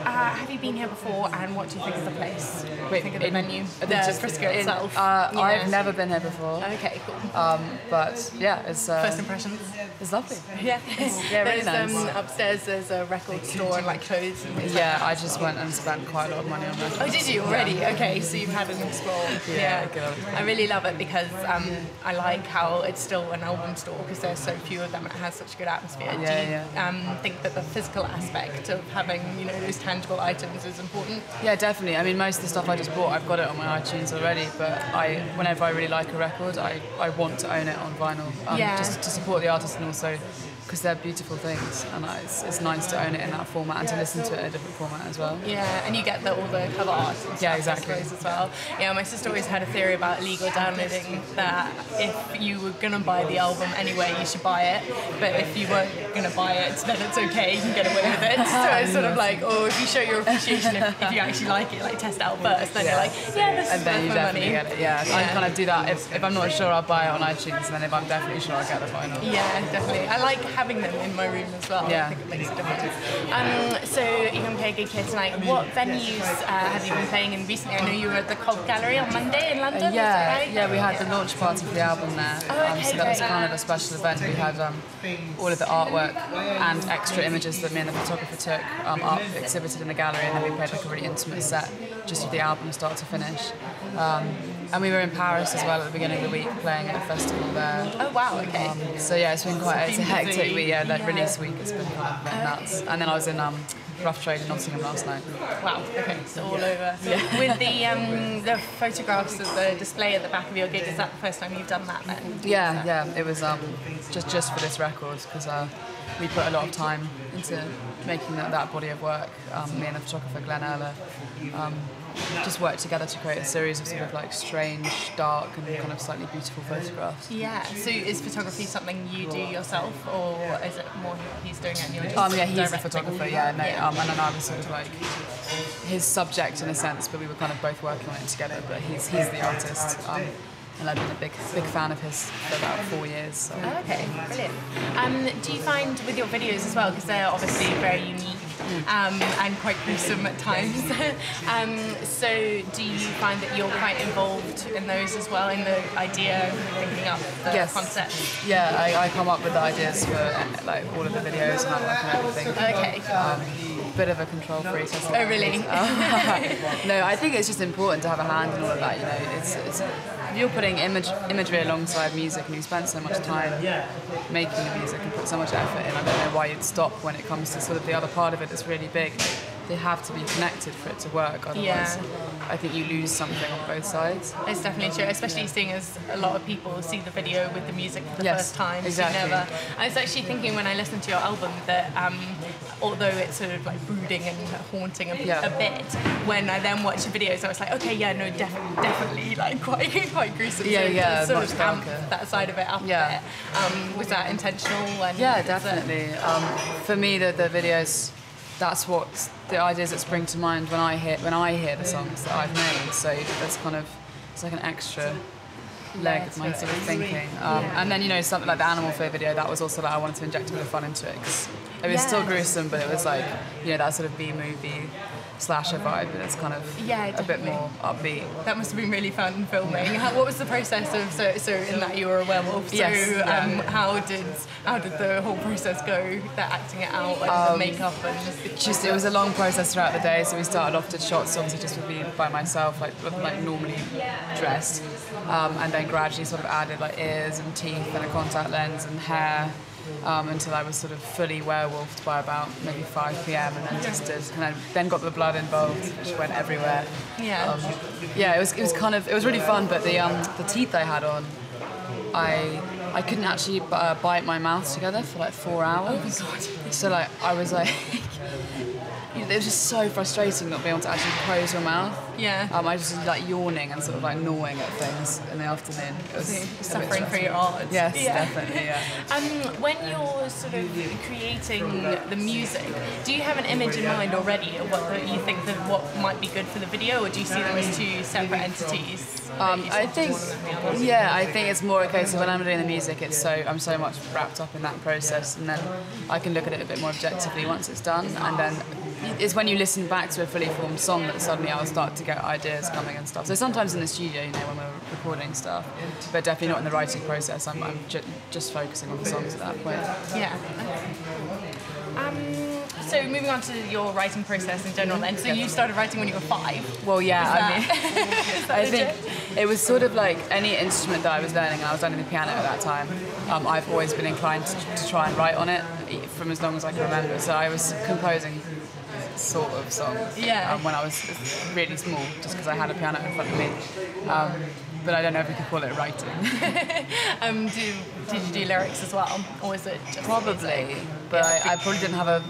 have you been here before, and what do you think of the place? Wait, think of the venue? The Friska itself? I've never been here before. Okay, cool. But yeah, it's... First impressions? It's lovely. Yeah. Really nice. Upstairs there's a record store and like clothes and things Yeah, like I just went and spent quite a lot of money on records. Oh, did you already? Yeah. Okay, so you've had an explore. Yeah, good. I really love it because I like how it's still an album store because there's so few of them and it has such a good atmosphere. Do you think that the physical aspect of having, you know, those tangible items is important? Yeah, definitely. I mean, most of the stuff I just bought, I've got it on my iTunes already, but whenever I really like a record, I want to own it on vinyl, just to support the artist and also because they're beautiful things, and it's nice to own it in that format and to listen to it in a different format as well. Yeah, and you get all the cover art and stuff, yeah, exactly. I suppose, as well. Yeah, my sister always had a theory about illegal downloading, that if you were going to buy the album anyway, you should buy it, but if you weren't going to buy it, then it's okay, you can get away with it. So it's sort of like, oh, if you show your appreciation, if you actually like it, like test it out first, then you're like, yeah, this is worth my money. Get it. Yeah, I kind of do that. If I'm not sure, I'll buy it on iTunes, and then if I'm definitely sure, I'll get the vinyl. Yeah, definitely. I like having them in my room as well. Yeah. I think it makes a difference. So you're going to play a gig here tonight. What venues have you been playing in recently? I know you were at the Cobb Gallery on Monday in London. Yeah, we had the launch party for the album there. So that was kind of a special event. We had all of the artwork and extra images that me and the photographer took exhibited in the gallery, and then we played like a really intimate set just with the album start to finish. And we were in Paris as well at the beginning of the week playing at a festival there. Oh wow, okay. So yeah, it's been it's a hectic week, like release week, it's been kind of nuts. And then I was in Rough Trade in Nottingham last night. Wow, okay, so all over. Yeah. With the photographs of the display at the back of your gig, is that the first time you've done that then? Yeah, it was just for this record, because we put a lot of time into making that body of work. Me and the photographer Glenn Erler just worked together to create a series of sort of like strange, dark and kind of slightly beautiful photographs. Yeah, so is photography something you do yourself, or is it more he's doing it and you're just yeah, he's a photographer, and then I was sort of like his subject in a sense, but we were kind of both working on it together, but he's the artist. And I've been a big fan of his for about 4 years. So. Oh, okay, brilliant. Do you find with your videos as well, because they're obviously very unique and quite gruesome at times, so do you find that you're quite involved in those as well, in the idea, thinking up the concept? Yeah, I come up with the ideas for like all of the videos and artwork and everything. Okay. Bit of a control freak. Oh, really? No, I think it's just important to have a hand in all of that. You know, it's if you're putting imagery alongside music, and you spend so much time making the music and put so much effort in, I don't know why you'd stop when it comes to sort of the other part of it that's really big. They have to be connected for it to work, otherwise I think you lose something on both sides. It's definitely true, especially seeing as a lot of people see the video with the music for the first time. Exactly. So I was actually thinking when I listened to your album that although it's sort of like brooding and haunting a bit, when I then watched the videos I was like, okay, definitely like quite gruesome. Yeah, sort much of darker. That side of it up a bit. Was that intentional? Yeah, definitely. For me, the videos, that's what the ideas that spring to mind when I hear the songs that I've made. So that's kind of, it's like an extra leg of my sort of thinking. And then, you know, something like the Animal Fear video, that was also like I wanted to inject a bit of fun into it, because it was still gruesome, but it was like, you know, that sort of B-movie slasher vibe, and it's kind of a bit more upbeat. That must have been really fun filming. What was the process of, so in that you were a werewolf, so how did the whole process go, that acting it out and the makeup and it was a long process throughout the day, so we started off, did shots obviously just with me by myself, like normally dressed, and then gradually sort of added like ears and teeth and a contact lens and hair, until I was sort of fully werewolfed by about maybe 5 p.m. and then just did, and I then got the blood involved, which went everywhere. It was really fun, but the teeth I had on, I couldn't actually bite my mouth together for like 4 hours. Oh my God. So like I was like, it was just so frustrating not being able to actually close your mouth. Yeah. I was just like yawning and sort of like gnawing at things in the afternoon. It was suffering for your art. Yes, definitely, when you're sort of creating the music, do you have an image in mind already of what you think that what might be good for the video, or do you see them as two separate entities? I think it's more a case of when I'm doing the music, I'm so much wrapped up in that process, and then I can look at it a bit more objectively once it's done, and then it's when you listen back to a fully formed song that suddenly I'll start to get ideas coming and stuff. So sometimes in the studio, you know, when we're recording stuff, but definitely not in the writing process. I'm just focusing on the songs at that point. Yeah. So moving on to your writing process in general then. So you started writing when you were 5? Well, yeah, I think legit? it was sort of like any instrument that I was learning, and I was learning the piano at that time, I've always been inclined to try and write on it from as long as I can remember. So I was composing sort of songs when I was really small, just because I had a piano in front of me. But I don't know if we could call it writing. Did you do lyrics as well, or was it just probably? music? But I probably didn't have a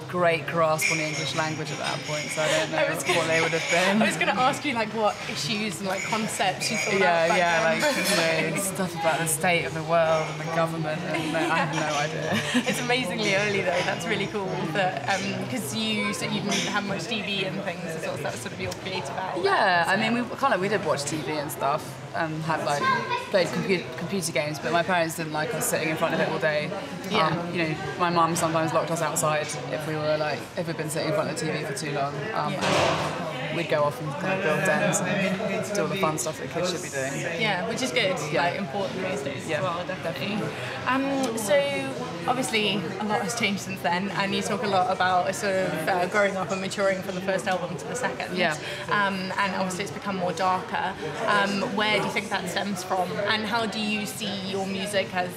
great grasp on the English language at that point, so I don't know what they would have been. I was going to ask you like what issues and like concepts you thought about. Like you know, stuff about the state of the world and the government, and I have no idea. It's amazingly early though. That's really cool. That because you said you didn't have much TV and things, so that was sort of your creative outlet. Yeah, I mean we did watch TV and stuff, and had like played computer games, but my parents didn't like us sitting in front of it all day. You know, my mum sometimes locked us outside if we'd been sitting in front of the TV for too long. And we'd go off and kind of build dens and do all the fun stuff that kids should be doing. Yeah, which is good. Like important these days as well, definitely. So obviously a lot has changed since then, and you talk a lot about sort of growing up and maturing from the first album to the second. Yeah. And obviously it's become more darker. Where do you think that stems from, and how do you see your music as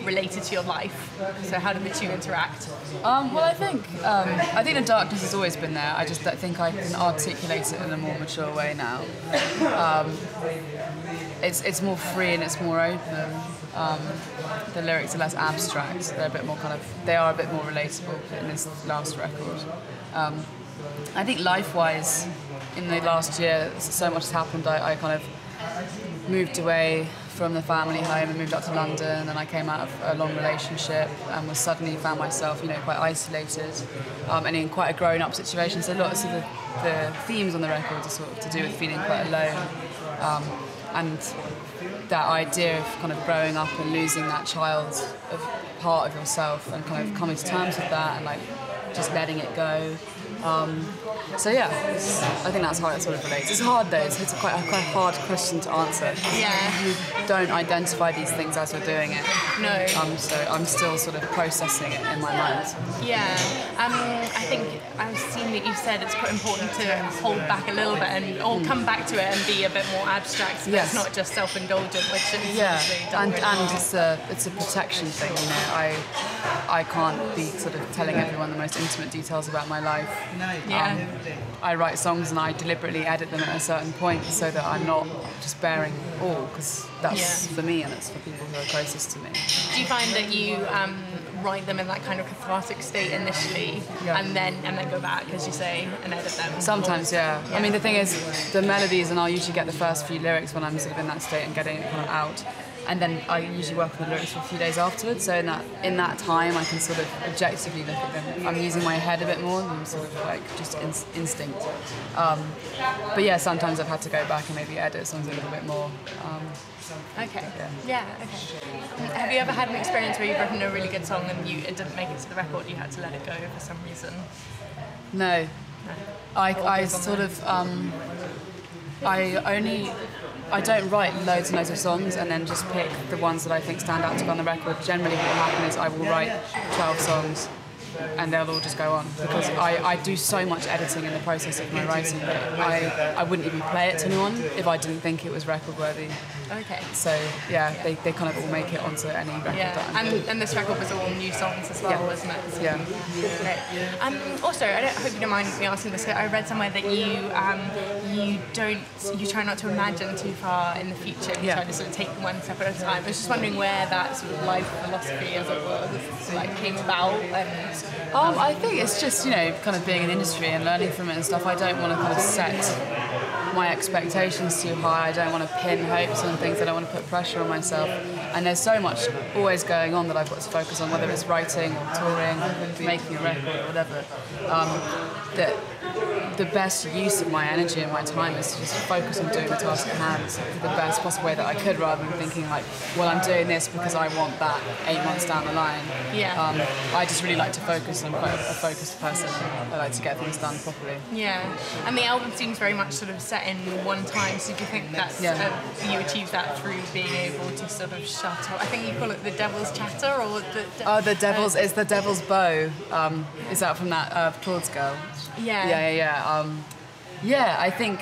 related to your life? So how do the two interact? Well, I think the darkness has always been there. I just don't think I can articulate it in a more mature way now. It's more free and it's more open. The lyrics are less abstract. They are a bit more relatable in this last record. I think life-wise, in the last year, so much has happened. I kind of moved away from the family home and moved up to London, and I came out of a long relationship and was suddenly found myself, you know, quite isolated and in quite a grown-up situation. So lots of the themes on the record are sort of to do with feeling quite alone, and that idea of kind of growing up and losing that child of part of yourself and kind of coming to terms with that and like just letting it go. So yeah, I think that's how it sort of relates. It's hard though, it's quite a hard question to answer. Yeah. You don't identify these things as you're doing it. No. So I'm still sort of processing it in my mind. Yeah. I think I've seen that you said it's quite important to hold back a little bit or come back to it and be a bit more abstract. So it's not just self-indulgent, which is and it's a protection thing, you know. I can't be sort of telling everyone the most intimate details about my life. I write songs and I deliberately edit them at a certain point so that I'm not just bearing all, because that's for me and it's for people who are closest to me. Do you find that you write them in that kind of cathartic state initially and then go back, as you say, and edit them? Sometimes, yeah. I mean, the thing is, the melodies, and I'll usually get the first few lyrics when I'm sort of in that state and getting it kind of out. And then I usually work on the lyrics for a few days afterwards, so in that time I can sort of objectively look at them. I'm using my head a bit more than sort of like just instinct. But yeah, sometimes I've had to go back and maybe edit songs a little bit more. Okay. Yeah. Okay. Have you ever had an experience where you've written a really good song and it didn't make it to the record, you had to let it go for some reason? No. I sort of I don't write loads and loads of songs and then just pick the ones that I think stand out to go on the record. Generally what will happen is I will write 12 songs and they'll all just go on, because I do so much editing in the process of my writing that I wouldn't even play it to anyone if I didn't think it was record worthy. Okay. So yeah, they kind of all make it onto any record that I'm doing. And this record was all new songs as well, wasn't it? So Yeah. Also, I hope you don't mind me asking this. I read somewhere that you try not to imagine too far in the future. You try to sort of take one step at a time. I was just wondering where that sort of life philosophy, as it were, came about. And I think it's just, you know, kind of being in the industry and learning from it and stuff. I don't want to kind of set my expectations too high. I don't want to pin hopes on things. I don't want to put pressure on myself. And there's so much always going on that I've got to focus on, whether it's writing or touring or making a record or whatever. That the best use of my energy and my time is to just focus on doing the task at hand the best possible way that I could, rather than thinking like, well, I'm doing this because I want that 8 months down the line. Yeah. I just really like to focused. I'm quite a focused person. I like to get things done properly. Yeah, and the album seems very much sort of set in one time. So do you think that's you achieved that through being able to sort of shut up? I think you call it the devil's chatter, or the devil's. It's the devil's bow. Is that from that Claude's Girl? Yeah. Yeah. I think.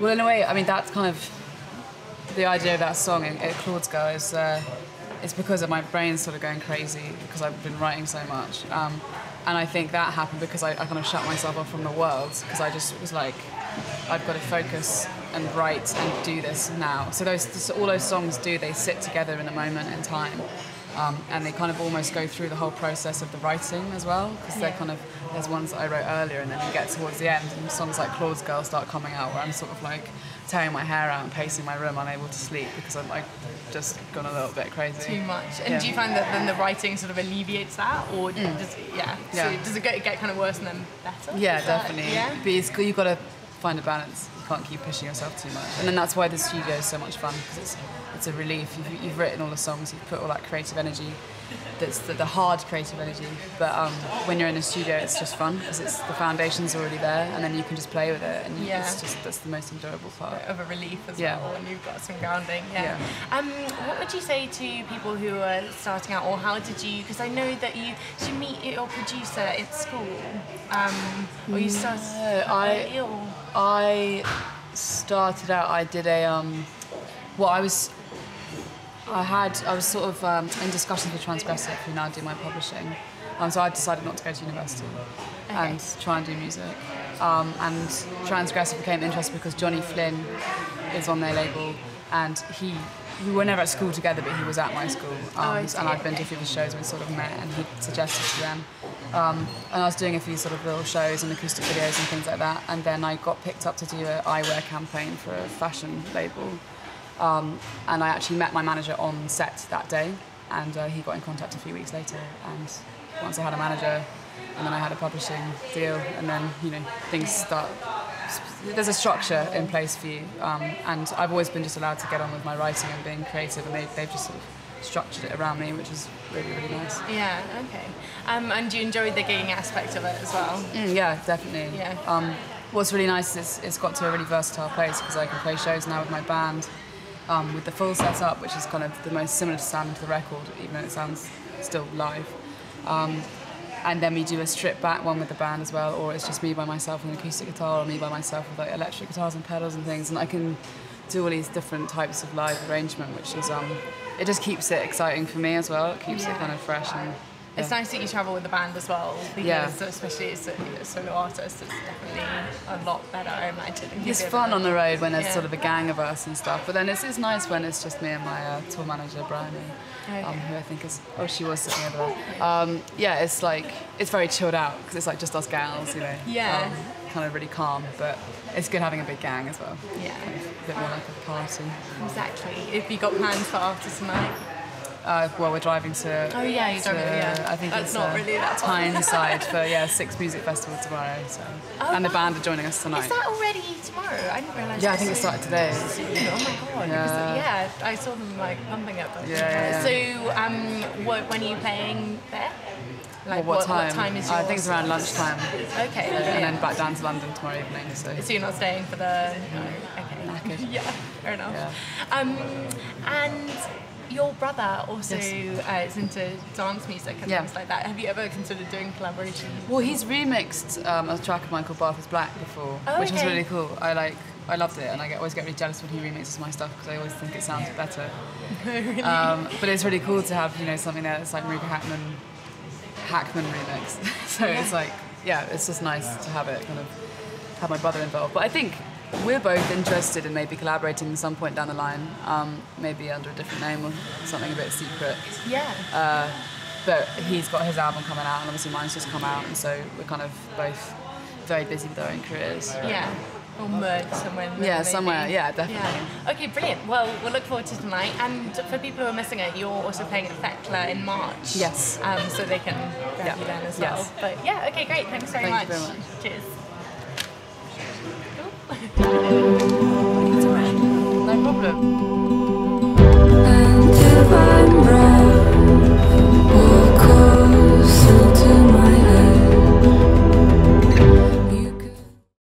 Well, in a way, I mean that's kind of the idea of that song. Claude's Girl is. It's because of my brain's sort of going crazy because I've been writing so much. And I think that happened because I kind of shut myself off from the world because I just was like, I've got to focus and write and do this now. So all those songs they sit together in a moment in time. And they kind of almost go through the whole process of the writing as well because there's ones that I wrote earlier and then you get towards the end and songs like Claude's Girl start coming out where I'm sort of like tearing my hair out and pacing my room unable to sleep because I'm like just gone a little bit crazy. Too much. And do you find that then the writing sort of alleviates that or does it get kind of worse and then better? Yeah, definitely. But you've got to find a balance. You can't keep pushing yourself too much. And then that's why the studio is so much fun because it's a relief. You've written all the songs, you've put all that creative energy, that's the hard creative energy. But when you're in the studio, it's just fun because the foundation's already there, and then you can just play with it, and that's the most enjoyable part. Of a relief as well, and you've got some grounding. What would you say to people who are starting out, or how did you? Because I know that you meet your producer at school, or you started. I started out. I did a. I was sort of in discussions with Transgressive, who now do my publishing. So I decided not to go to university and try and do music. And Transgressive became interested because Johnny Flynn is on their label, and we were never at school together, but he was at my school. And I'd been to a few of the shows and we sort of met, and he suggested to them. And I was doing a few sort of little shows and acoustic videos and things like that. And then I got picked up to do an eyewear campaign for a fashion label. And I actually met my manager on set that day, and he got in contact a few weeks later. And once I had a manager, and then I had a publishing deal, and then things start. There's a structure in place for you, and I've always been just allowed to get on with my writing and being creative, and they've just sort of structured it around me, which is really, really nice. Yeah. Okay. And do you enjoy the gigging aspect of it as well? Yeah, definitely. Yeah. What's really nice is it's got to a really versatile place because I can play shows now with my band. With the full setup, which is kind of the most similar to sound to the record, even though it sounds still live. And then we do a stripped back one with the band as well, or it's just me by myself with an acoustic guitar, or me by myself with like electric guitars and pedals and things. And I can do all these different types of live arrangement, which is it just keeps it exciting for me as well. It keeps it kind of fresh. And it's nice that you travel with the band as well, because especially as a solo artist, it's definitely a lot better, I imagine. It's fun on the road when there's sort of a gang of us and stuff, but then it's nice when it's just me and my tour manager, Brian, who I think is, she was sitting over there. It's like, it's very chilled out, because it's like just us gals, kind of really calm, but it's good having a big gang as well. Yeah. Kind of a bit more like a party. Exactly. If you got plans for after tonight? Well, we're driving to. Oh yeah, you're driving. I think that's it's not really that Tyneside for Six Music Festival tomorrow. So, and the band are joining us tonight. Is that already tomorrow? I didn't realise. Yeah, I think it started today. Oh my god! Yeah. I saw them like pumping up. Yeah. So, when are you playing there? Like what time? What time is yours? I think it's around lunchtime. Okay. And then back down to London tomorrow evening. So you're not staying for the. No. Okay. Knackered. Yeah. Fair enough. Yeah. And your brother also is into dance music and things like that. Have you ever considered doing collaboration? Well, he's remixed a track of mine called Bath is Black before, which was really cool. I loved it, and I always get really jealous when he remixes my stuff because I always think it sounds better. Really? But it's really cool to have something there that's like Marika Hackman remix. So it's like it's just nice to have it kind of have my brother involved. But I think we're both interested in maybe collaborating at some point down the line, maybe under a different name or something a bit secret. Yeah. But he's got his album coming out, and obviously mine's just come out, and so we're kind of both very busy with our own careers. Yeah. Or merge somewhere. Yeah, somewhere. Yeah, definitely. Yeah. Okay, brilliant. Well, we'll look forward to tonight. And for people who are missing it, you're also playing at Thekla in March. Yes. So they can grab you then as well. Yes. But okay, great. Thanks very much. Thank you very much. Cheers. Cool.